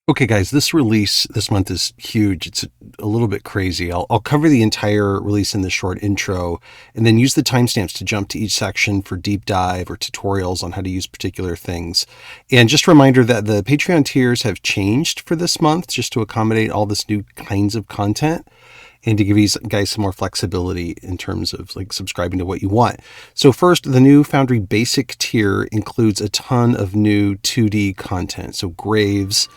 Okay, guys, this release this month is huge. It's a little bit crazy. I'll cover the entire release in this short intro and then use the timestamps to jump to each section for deep dive or tutorials on how to use particular things. And just a reminder that the Patreon tiers have changed for this month just to accommodate all this new kinds of content and to give you guys some more flexibility in terms of like subscribing to what you want. So first, the new Foundry Basic tier includes a ton of new 2D content. So graves,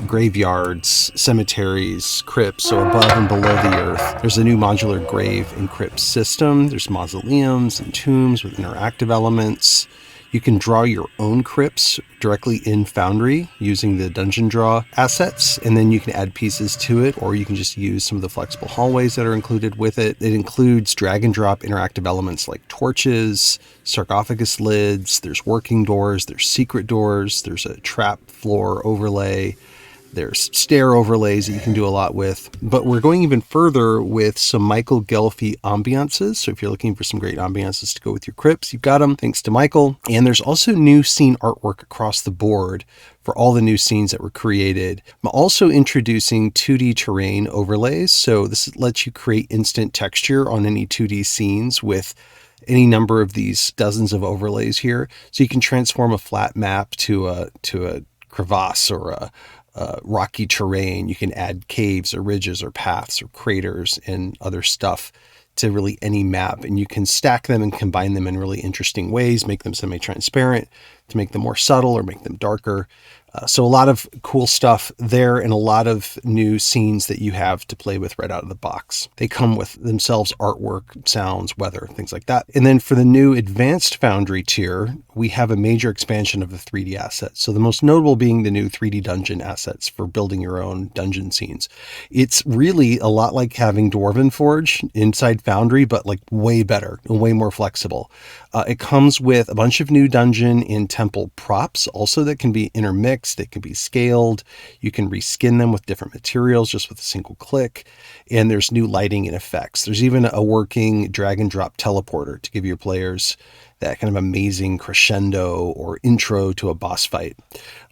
graveyards, cemeteries, crypts, so above and below the earth. There's a new modular grave and crypt system. There's mausoleums and tombs with interactive elements. You can draw your own crypts directly in Foundry using the dungeon draw assets, and then you can add pieces to it, or you can just use some of the flexible hallways that are included with it. It includes drag and drop interactive elements like torches, sarcophagus lids, there's working doors, there's secret doors, there's a trap floor overlay, there's stair overlays that you can do a lot with. But we're going even further with some Michael Gelfi ambiances. So if you're looking for some great ambiances to go with your crypts, you've got them thanks to Michael. And there's also new scene artwork across the board for all the new scenes that were created. I'm also introducing 2D terrain overlays. So this lets you create instant texture on any 2D scenes with any number of these dozens of overlays here. So you can transform a flat map to a crevasse or a rocky terrain. You can add caves or ridges or paths or craters and other stuff to really any map, and you can stack them and combine them in really interesting ways, make them semi-transparent to make them more subtle or make them darker. So a lot of cool stuff there and a lot of new scenes that you have to play with right out of the box. They come with themselves artwork, sounds, weather, things like that. And then for the new Advanced Foundry tier, we have a major expansion of the 3D assets. So the most notable being the new 3D dungeon assets for building your own dungeon scenes. It's really a lot like having Dwarven Forge inside Foundry, but like way better and way more flexible. It comes with a bunch of new dungeon and temple props also that can be intermixed. They can be scaled. You can reskin them with different materials just with a single click. And there's new lighting and effects. There's even a working drag and drop teleporter to give your players that kind of amazing crescendo or intro to a boss fight.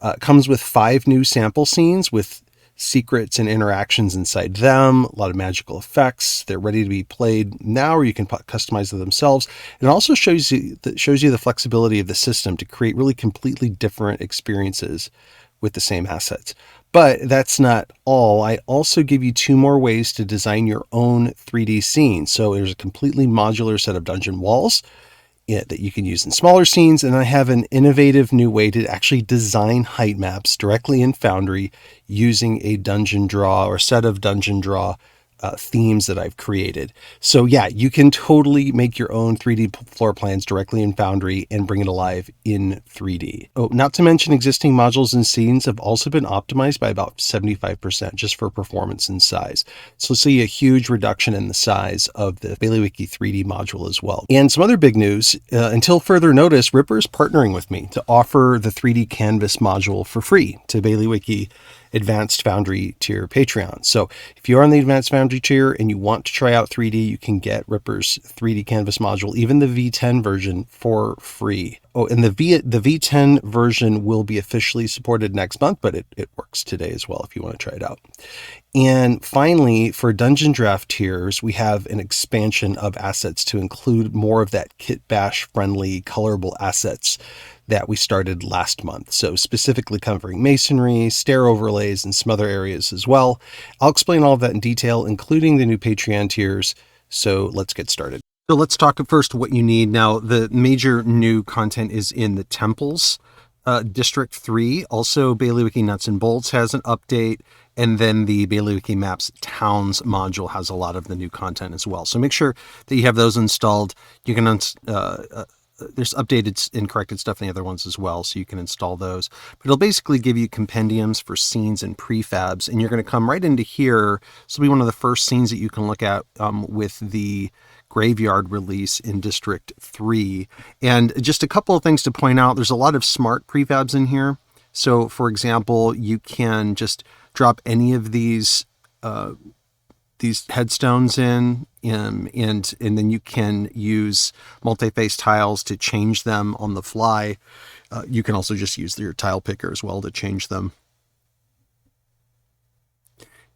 It comes with 5 new sample scenes with secrets and interactions inside them, a lot of magical effects. They're ready to be played now, or you can customize them themselves. It also shows you the flexibility of the system to create really completely different experiences with the same assets. But that's not all. I also give you 2 more ways to design your own 3D scene. So there's a completely modular set of dungeon walls that you can use in smaller scenes, and I have an innovative new way to actually design height maps directly in Foundry using a dungeon draw or set of dungeon draw themes that I've created. So yeah, you can totally make your own 3D floor plans directly in Foundry and bring it alive in 3D. Oh, not to mention existing modules and scenes have also been optimized by about 75% just for performance and size. So see a huge reduction in the size of the Baileywiki 3D module as well. And some other big news, until further notice, Ripper's partnering with me to offer the 3D canvas module for free to Baileywiki Advanced Foundry tier Patreon. So if you're on the Advanced Foundry tier and you want to try out 3D, you can get Ripper's 3D canvas module, even the V10 version, for free. Oh, and the V10 version will be officially supported next month, but it works today as well if you want to try it out. And finally, for Dungeon Draft tiers, we have an expansion of assets to include more of that Kit Bash friendly colorable assets that we started last month. So specifically covering masonry, stair overlays, and some other areas as well. I'll explain all of that in detail, including the new Patreon tiers. So let's get started. So let's talk first what you need. Now, the major new content is in the temples. District 3, also Baileywiki Nuts and Bolts has an update, and then the Baileywiki Maps Towns module has a lot of the new content as well. So make sure that you have those installed. You can there's updated and corrected stuff in the other ones as well, so you can install those. But it'll basically give you compendiums for scenes and prefabs, and you're going to come right into here. This will be one of the first scenes that you can look at with the Graveyard release in District 3. And just a couple of things to point out. There's a lot of smart prefabs in here. So, for example, you can just drop any of these headstones in, and then you can use multi-face tiles to change them on the fly. You can also just use your tile picker as well to change them.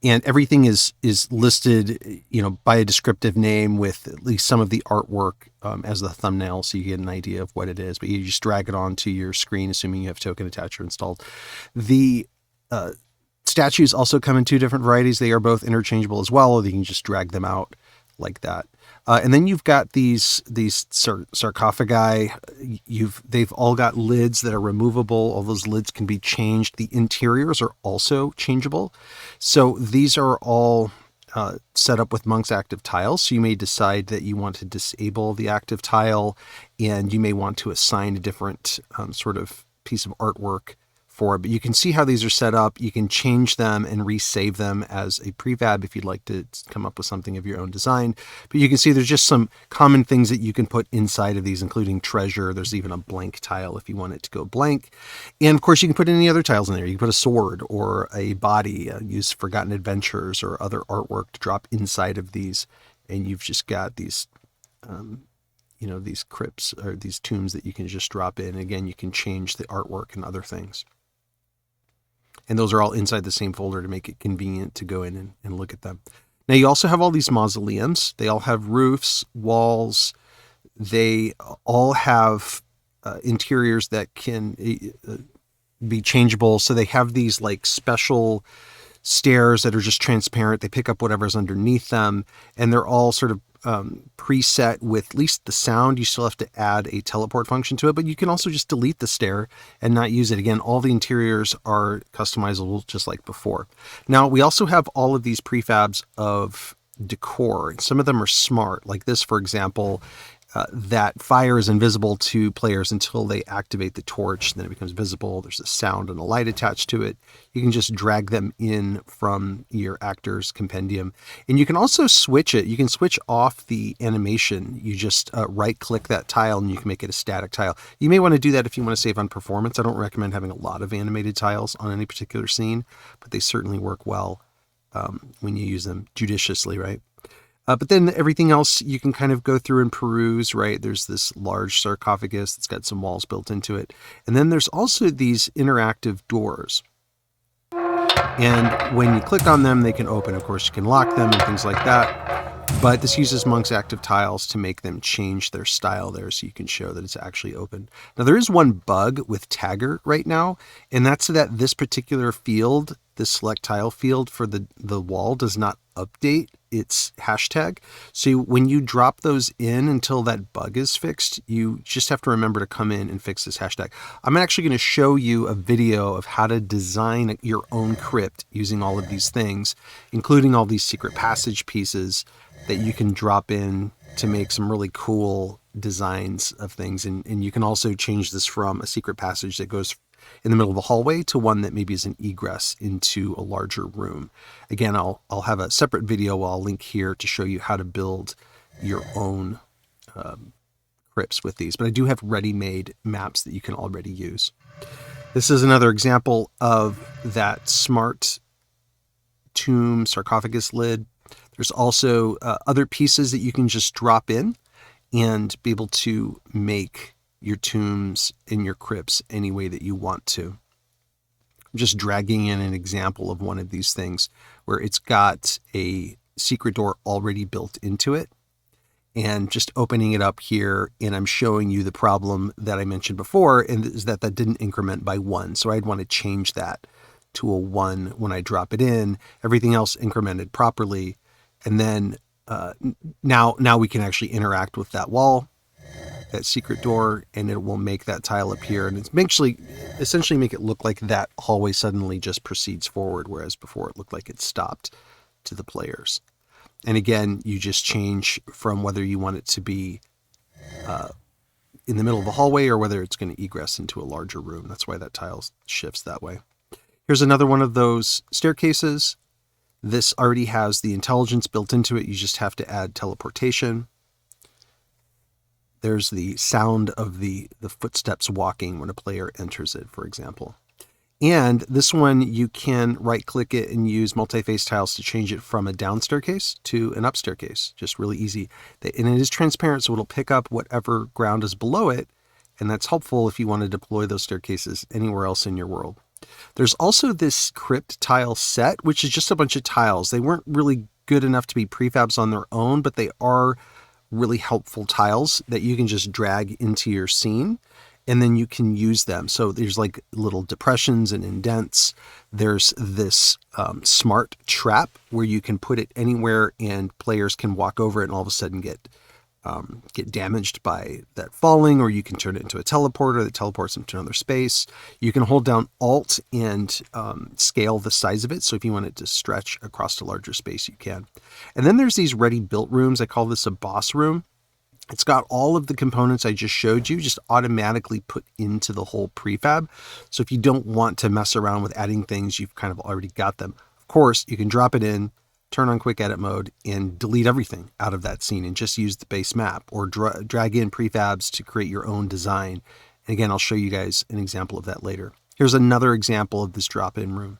and everything is listed, by a descriptive name with at least some of the artwork as the thumbnail, so you get an idea of what it is. But you just drag it onto your screen, assuming you have Token Attacher installed. The statues also come in two different varieties. They are both interchangeable as well, or you can just drag them out like that. And then you've got these sarcophagi. They've all got lids that are removable. All those lids can be changed. The interiors are also changeable. So these are all set up with Monk's active tiles. So you may decide that you want to disable the active tile, and you may want to assign a different sort of piece of artwork for it. But you can see how these are set up. You can change them and resave them as a prefab if you'd like to come up with something of your own design. But you can see there's just some common things that you can put inside of these, including treasure. There's even a blank tile if you want it to go blank. And of course, you can put any other tiles in there. You can put a sword or a body, use Forgotten Adventures or other artwork to drop inside of these. And you've just got these these crypts or these tombs that you can just drop in. Again, you can change the artwork and other things. And those are all inside the same folder to make it convenient to go in and look at them. Now, you also have all these mausoleums. They all have roofs, walls. They all have interiors that can be changeable. So they have these like special stairs that are just transparent. They pick up whatever's underneath them. And they're all sort of preset with at least the sound. You still have to add a teleport function to it, but you can also just delete the stair and not use it. Again, all the interiors are customizable just like before. Now, we also have all of these prefabs of decor. Some of them are smart, like this, for example. That fire is invisible to players until they activate the torch. Then it becomes visible. There's a sound and a light attached to it. You can just drag them in from your actor's compendium. And you can also switch it. You can switch off the animation. You just right-click that tile and you can make it a static tile. You may want to do that if you want to save on performance. I don't recommend having a lot of animated tiles on any particular scene, but they certainly work well when you use them judiciously, right? But then everything else you can kind of go through and peruse, right? There's this large sarcophagus that's got some walls built into it. And then there's also these interactive doors. And when you click on them, they can open. Of course, you can lock them and things like that. But this uses Monk's active tiles to make them change their style there so you can show that it's actually open. Now, there is one bug with Taggart right now, and that's that this particular field, this select tile field for the wall, does not update its hashtag. So when you drop those in until that bug is fixed, you just have to remember to come in and fix this hashtag. I'm actually going to show you a video of how to design your own crypt using all of these things, including all these secret passage pieces that you can drop in to make some really cool designs of things. And you can also change this from a secret passage that goes in the middle of the hallway to one that maybe is an egress into a larger room. Again, I'll have a separate video I'll link here to show you how to build your own crypts with these. But I do have ready-made maps that you can already use. This is another example of that smart tomb sarcophagus lid. There's also other pieces that you can just drop in and be able to make your tombs and your crypts any way that you want to. I'm just dragging in an example of one of these things where it's got a secret door already built into it, and just opening it up here, and I'm showing you the problem that I mentioned before, and is that didn't increment by 1. So I'd want to change that to a 1 when I drop it in. Everything else incremented properly, and then now we can actually interact with that wall, that secret door, and it will make that tile appear, and it's essentially make it look like that hallway suddenly just proceeds forward, whereas before it looked like it stopped to the players. And again, you just change from whether you want it to be in the middle of the hallway or whether it's going to egress into a larger room. That's why that tile shifts that way. Here's another one of those staircases. This already has the intelligence built into it. You just have to add teleportation. There's the sound of the footsteps walking when a player enters it, for example. And this one, you can right-click it and use multi-face tiles to change it from a down staircase to an up staircase. Just really easy. And it is transparent, so it'll pick up whatever ground is below it. And that's helpful if you want to deploy those staircases anywhere else in your world. There's also this Crypt tile set, which is just a bunch of tiles. They weren't really good enough to be prefabs on their own, but they are really helpful tiles that you can just drag into your scene, and then you can use them. So there's like little depressions and indents. There's this smart trap where you can put it anywhere and players can walk over it and all of a sudden get damaged by that falling, or you can turn it into a teleporter that teleports them to another space. You can hold down Alt and scale the size of it. So if you want it to stretch across a larger space, you can. And then there's these ready built rooms. I call this a boss room. It's got all of the components I just showed you just automatically put into the whole prefab. So if you don't want to mess around with adding things, you've kind of already got them. Of course, you can drop it in, turn on quick edit mode, and delete everything out of that scene and just use the base map, or drag in prefabs to create your own design. And again, I'll show you guys an example of that later. Here's another example of this drop-in room.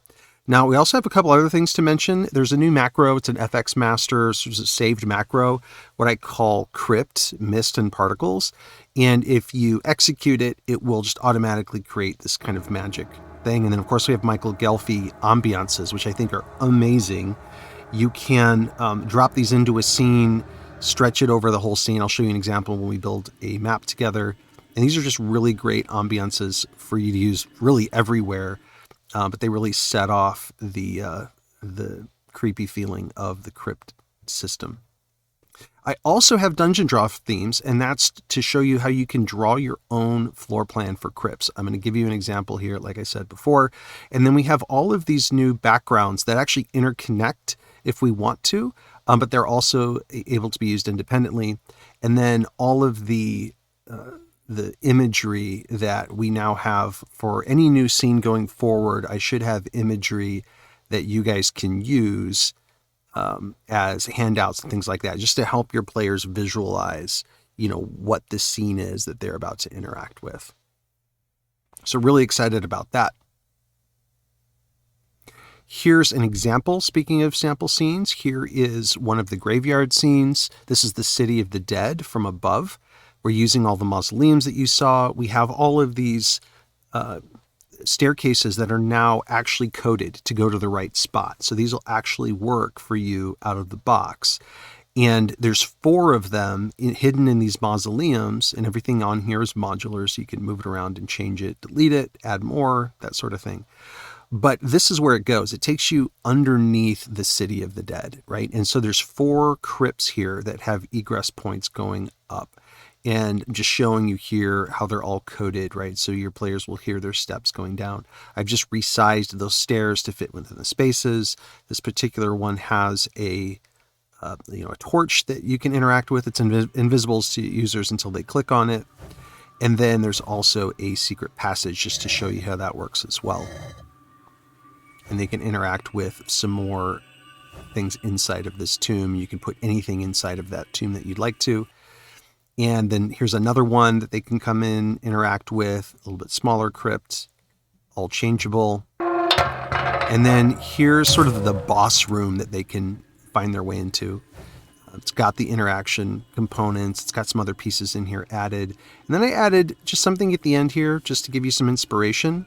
Now, we also have a couple other things to mention. There's a new macro. It's an FX master. So it's a saved macro, what I call Crypt, Mist and Particles. And if you execute it, it will just automatically create this kind of magic thing. And then, of course, we have Michael Gelfi ambiances, which I think are amazing. You can drop these into a scene, stretch it over the whole scene. I'll show you an example when we build a map together. And these are just really great ambiances for you to use really everywhere. But they really set off the creepy feeling of the Crypt system. I also have dungeon draw themes, and that's to show you how you can draw your own floor plan for Crypts. I'm going to give you an example here, like I said before. And then we have all of these new backgrounds that actually interconnect if we want to, but they're also able to be used independently. And then all of the imagery that we now have for any new scene going forward, I should have imagery that you guys can use as handouts and things like that, just to help your players visualize, what the scene is that they're about to interact with. So really excited about that. Here's an example. Speaking of sample scenes, here is one of the graveyard scenes. This is the City of the Dead from above. We're using all the mausoleums that you saw. We have all of these staircases that are now actually coded to go to the right spot. So these will actually work for you out of the box. And there's 4 of them hidden in these mausoleums, and everything on here is modular, so you can move it around and change it, delete it, add more, that sort of thing. But this is where it goes. It takes you underneath the City of the Dead, right? And so there's 4 crypts here that have egress points going up. And I'm just showing you here how they're all coded, right? So your players will hear their steps going down. I've just resized those stairs to fit within the spaces. This particular one has a torch that you can interact with. It's invisible to users until they click on it. And then there's also a secret passage just to show you how that works as well. And they can interact with some more things inside of this tomb. You can put anything inside of that tomb that you'd like to. And then here's another one that they can come in, interact with, a little bit smaller crypt, all changeable. And then here's sort of the boss room that they can find their way into. It's got the interaction components. It's got some other pieces in here added. And then I added just something at the end here just to give you some inspiration.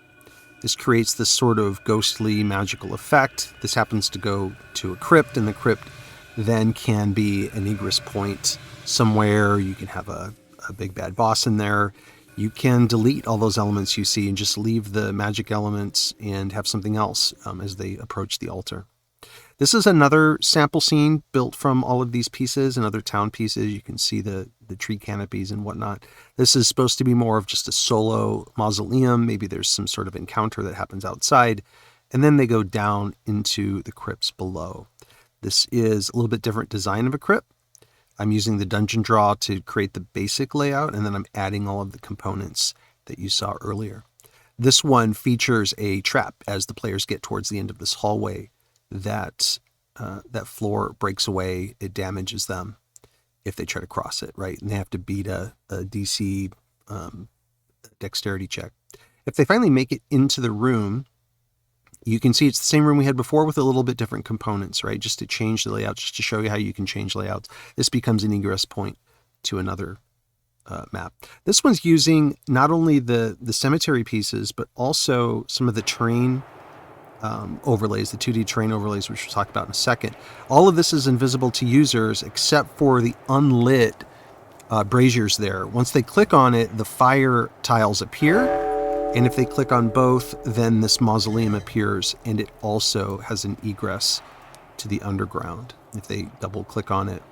This creates this sort of ghostly magical effect. This happens to go to a crypt, and the crypt then can be an egress point somewhere. You can have a big bad boss in there. You can delete all those elements you see and just leave the magic elements and have something else as they approach the altar. This is another sample scene built from all of these pieces and other town pieces. You can see the tree canopies and whatnot. This is supposed to be more of just a solo mausoleum. Maybe there's some sort of encounter that happens outside, and then they go down into the crypts below. This is a little bit different design of a crypt. I'm using the dungeon draw to create the basic layout, and then I'm adding all of the components that you saw earlier. This one features a trap as the players get towards the end of this hallway. That floor breaks away. It damages them if they try to cross it, right? And they have to beat a DC dexterity check. If they finally make it into the room, you can see it's the same room we had before with a little bit different components, right? Just to change the layout, just to show you how you can change layouts. This becomes an egress point to another map. This one's using not only the cemetery pieces, but also some of the terrain overlays, the 2D terrain overlays, which we'll talk about in a second. All of this is invisible to users except for the unlit braziers there. Once they click on it, the fire tiles appear, and if they click on both, then this mausoleum appears, and it also has an egress to the underground. If they double click on it,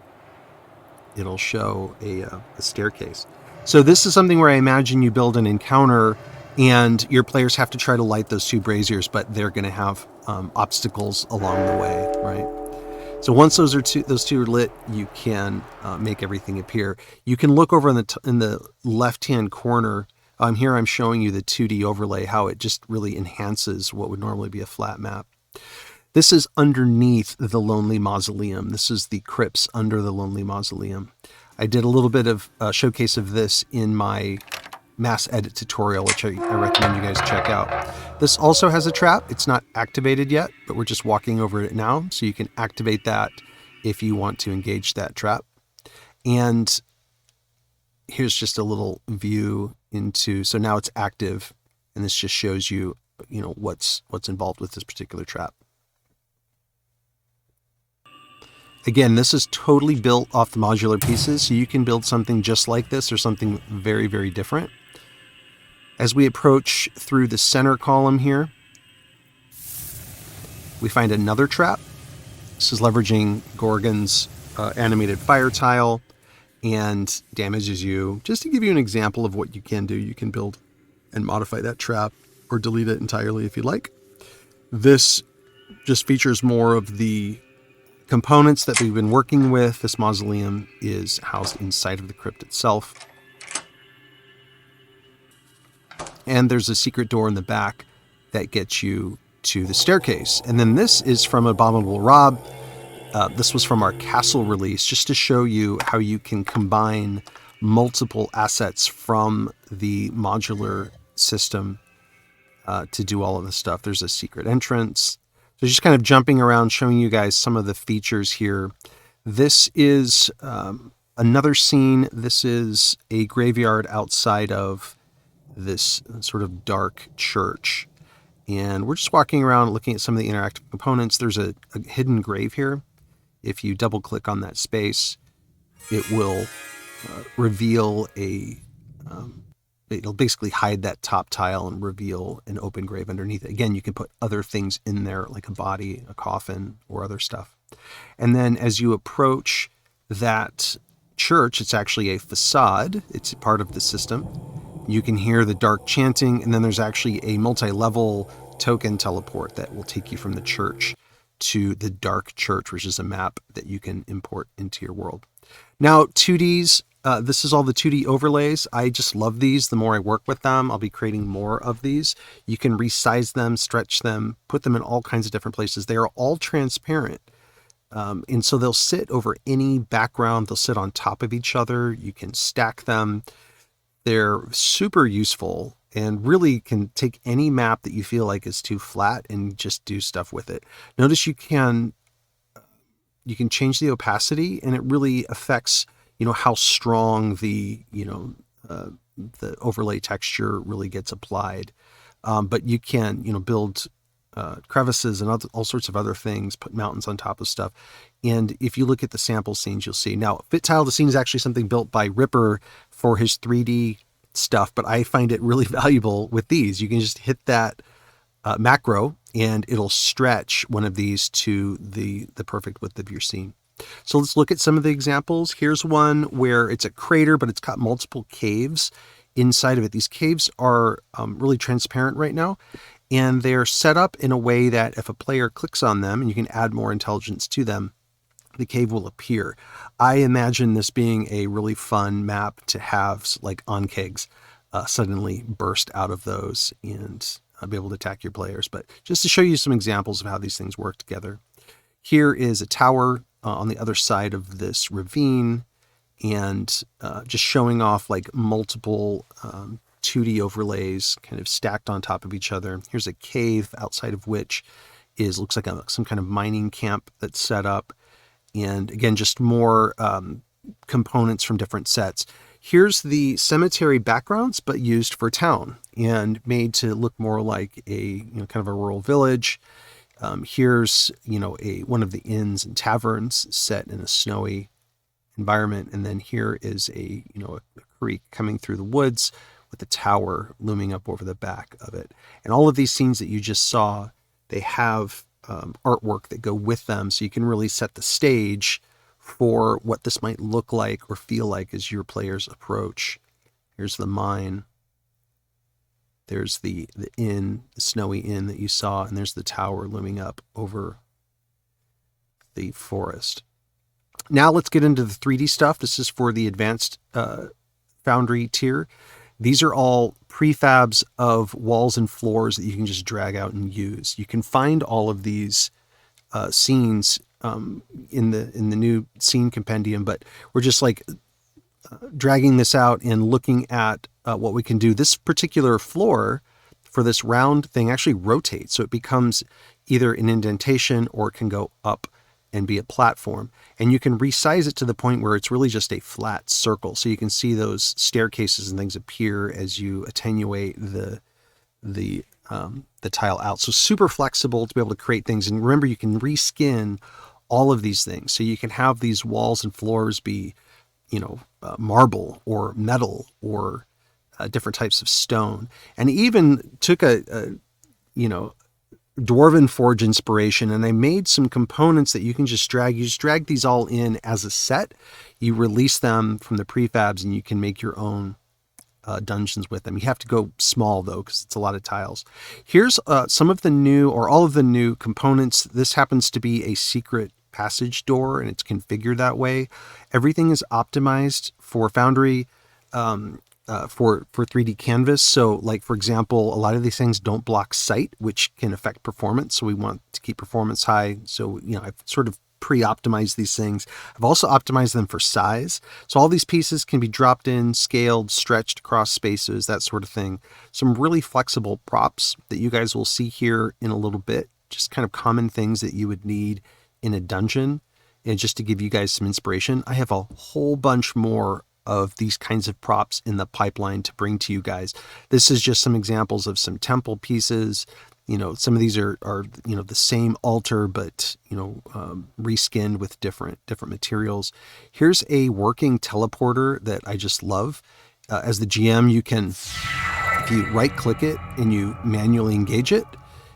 it'll show a staircase. So this is something where I imagine you build an encounter and your players have to try to light those 2 braziers, but they're going to have obstacles along the way, right? So once those 2 are lit, you can make everything appear. You can look over in the left-hand corner. Here I'm showing you the 2D overlay, how it just really enhances what would normally be a flat map. This is underneath the Lonely Mausoleum. This is the crypts under the Lonely Mausoleum. I did a little bit of a showcase of this in my mass edit tutorial, which I recommend you guys check out. This also has a trap. It's not activated yet, but we're just walking over it now. So you can activate that if you want to engage that trap. And here's just a little view into, so now it's active, and this just shows you, what's involved with this particular trap. Again, this is totally built off the modular pieces, so you can build something just like this or something very, very different. As we approach through the center column here, we find another trap. This is leveraging Gorgon's animated fire tile and damages you. Just to give you an example of what you can do, you can build and modify that trap or delete it entirely if you like. This just features more of the components that we've been working with. This mausoleum is housed inside of the crypt itself. And there's a secret door in the back that gets you to the staircase. And then this is from Abominable Rob. This was from our castle release, just to show you how you can combine multiple assets from the modular system to do all of this stuff. There's a secret entrance. So just kind of jumping around, showing you guys some of the features here. This is another scene. This is a graveyard outside of this sort of dark church. And we're just walking around looking at some of the interactive components. There's a hidden grave here. If you double click on that space, it will reveal it'll basically hide that top tile and reveal an open grave underneath it. Again, you can put other things in there, like a body, a coffin, or other stuff. And then as you approach that church, it's actually a facade. It's part of the system. You can hear the dark chanting, and then there's actually a multi-level token teleport that will take you from the church to the dark church, which is a map that you can import into your world. Now, 2Ds, this is all the 2D overlays. I just love these. The more I work with them, I'll be creating more of these. You can resize them, stretch them, put them in all kinds of different places. They are all transparent. And so they'll sit over any background. They'll sit on top of each other. You can stack them. They're super useful and really can take any map that you feel like is too flat and just do stuff with it. Notice you can change the opacity, and it really affects, how strong the overlay texture really gets applied. But you can, build crevices and all sorts of other things, put mountains on top of stuff. And if you look at the sample scenes, you'll see. Now, Fit Tile the Scene is actually something built by Ripper for his 3D stuff, but I find it really valuable with these. You can just hit that macro and it'll stretch one of these to the perfect width of your scene. So let's look at some of the examples. Here's one where it's a crater, but it's got multiple caves inside of it. These caves are really transparent right now, and they're set up in a way that if a player clicks on them, and you can add more intelligence to them, the cave will appear. I imagine this being a really fun map to have, like onkegs suddenly burst out of those and be able to attack your players. But just to show you some examples of how these things work together. Here is a tower on the other side of this ravine, and just showing off like multiple 2D overlays kind of stacked on top of each other. Here's a cave outside of which looks like some kind of mining camp that's set up. And again, just more components from different sets. Here's the cemetery backgrounds, but used for town and made to look more like a kind of a rural village. Here's one of the inns and taverns set in a snowy environment, and then here is a creek coming through the woods with a tower looming up over the back of it. And all of these scenes that you just saw, they have artwork that go with them, so you can really set the stage for what this might look like or feel like as your players approach. Here's the mine. There's the inn, the snowy inn that you saw, and there's the tower looming up over the forest. Now let's get into the 3D stuff. This is for the advanced Foundry tier. These are all prefabs of walls and floors that you can just drag out and use. You can find all of these scenes in the new scene compendium, but we're just like dragging this out and looking at what we can do. This particular floor for this round thing actually rotates, so it becomes either an indentation or it can go up and be a platform. And you can resize it to the point where it's really just a flat circle. So you can see those staircases and things appear as you attenuate the tile out. So super flexible to be able to create things. And remember, you can reskin all of these things. So you can have these walls and floors be, marble or metal or different types of stone. And even took a Dwarven Forge inspiration, and I made some components that you can just drag. You just drag these all in as a set. You release them from the prefabs, and you can make your own dungeons with them. You have to go small though, because it's a lot of tiles. Here's some of the new, or all of the new components. This happens to be a secret passage door, and it's configured that way. Everything is optimized for Foundry. For 3D canvas. So like, for example, a lot of these things don't block sight, which can affect performance. So we want to keep performance high. So, I've sort of pre-optimized these things. I've also optimized them for size. So all these pieces can be dropped in, scaled, stretched across spaces, that sort of thing. Some really flexible props that you guys will see here in a little bit. Just kind of common things that you would need in a dungeon. And just to give you guys some inspiration, I have a whole bunch more of these kinds of props in the pipeline to bring to you guys. This is just some examples of some temple pieces. Some of these are the same altar, but reskinned with different materials. Here's a working teleporter that I just love. As the GM, you can, if you right click it and you manually engage it,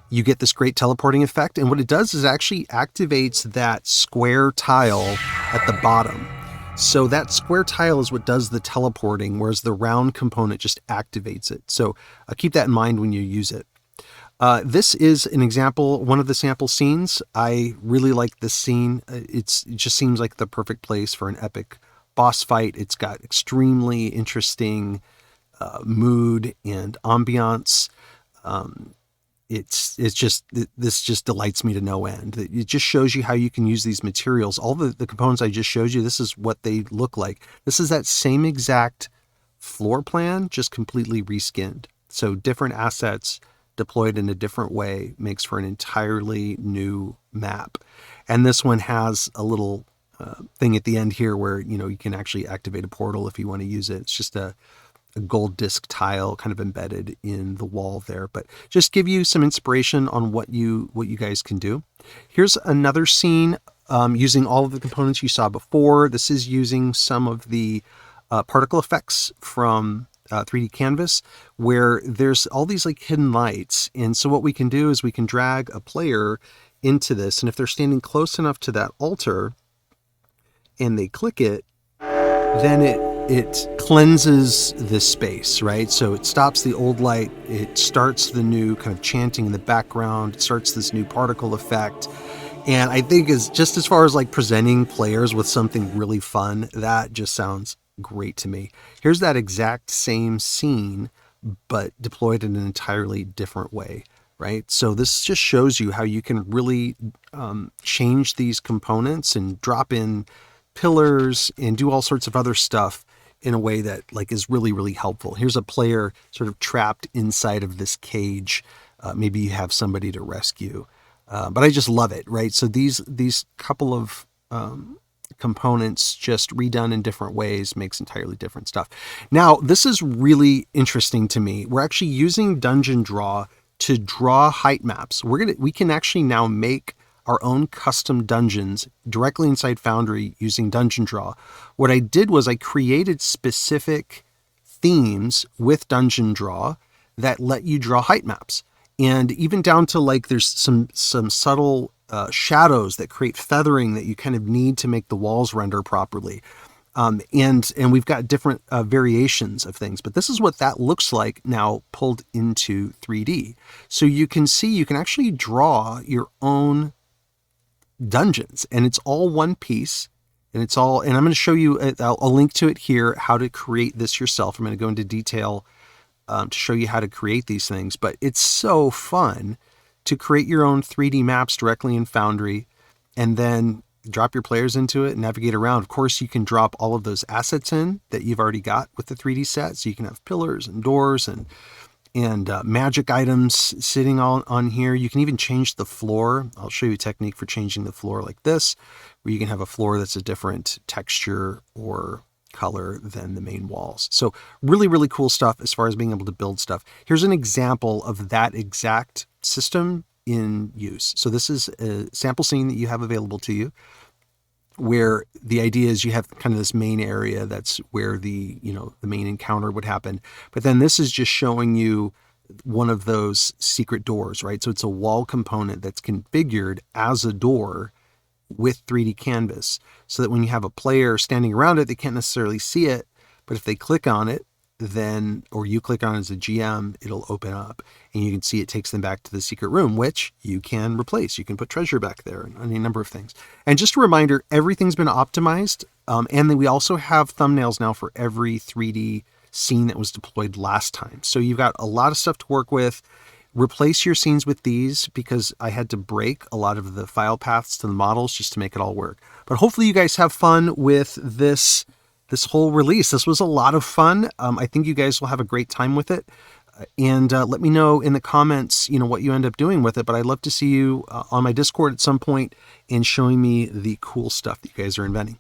you get this great teleporting effect. And what it does is it actually activates that square tile at the bottom. So that square tile is what does the teleporting, whereas the round component just activates it. So keep that in mind when you use it. This is an example, one of the sample scenes. I really like this scene. It just seems like the perfect place for an epic boss fight. It's got extremely interesting mood and ambiance. This just delights me to no end. It just shows you how you can use these materials. All the components I just showed you, this is what they look like. This is that same exact floor plan, just completely reskinned. So different assets deployed in a different way makes for an entirely new map. And this one has a little thing at the end here where, you can actually activate a portal if you want to use it. It's just a gold disc tile kind of embedded in the wall there, but just give you some inspiration on what you guys can do. Here's another scene using all of the components you saw before. This is using some of the particle effects from 3D Canvas, where there's all these like hidden lights. And so what we can do is we can drag a player into this, and if they're standing close enough to that altar and they click it, then it cleanses this space, right? So it stops the old light, it starts the new kind of chanting in the background, it starts this new particle effect. And I think is just as far as like presenting players with something really fun, that just sounds great to me. Here's that exact same scene, but deployed in an entirely different way, right? So this just shows you how you can really change these components and drop in pillars and do all sorts of other stuff in a way that like is really, really helpful. Here's a player sort of trapped inside of this cage. Maybe you have somebody to rescue. But I just love it, right? So these couple of components just redone in different ways makes entirely different stuff. Now, this is really interesting to me. We're actually using Dungeon Draw to draw height maps. We can actually now make our own custom dungeons directly inside Foundry using Dungeon Draw. What I did was I created specific themes with Dungeon Draw that let you draw height maps. And even down to like there's some subtle shadows that create feathering that you kind of need to make the walls render properly. And we've got different variations of things, but this is what that looks like now pulled into 3D. So you can see, you can actually draw your own dungeons, and it's all one piece, and I'm going to show you, I'll link to it here, how to create this yourself. I'm going to go into detail to show you how to create these things, but it's so fun to create your own 3D maps directly in Foundry and then drop your players into it and navigate around. Of course, you can drop all of those assets in that you've already got with the 3D set. So you can have pillars and doors and magic items sitting on here. You can even change the floor. I'll show you a technique for changing the floor like this, where you can have a floor that's a different texture or color than the main walls. So really, really cool stuff as far as being able to build stuff. Here's an example of that exact system in use. So this is a sample scene that you have available to you, where the idea is you have kind of this main area that's where the main encounter would happen. But then this is just showing you one of those secret doors, right? So it's a wall component that's configured as a door with 3D canvas, so that when you have a player standing around it, they can't necessarily see it, but if they click on it, then, or you click on it as a GM, it'll open up and you can see it takes them back to the secret room, which you can replace. You can put treasure back there and any number of things. And just a reminder, everything's been optimized. And then we also have thumbnails now for every 3D scene that was deployed last time. So you've got a lot of stuff to work with. Replace your scenes with these, because I had to break a lot of the file paths to the models just to make it all work. But hopefully you guys have fun with this whole release. This was a lot of fun. I think you guys will have a great time with it. And let me know in the comments, what you end up doing with it. But I'd love to see you on my Discord at some point and showing me the cool stuff that you guys are inventing.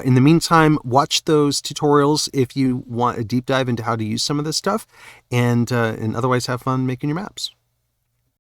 In the meantime, watch those tutorials if you want a deep dive into how to use some of this stuff, and otherwise have fun making your maps.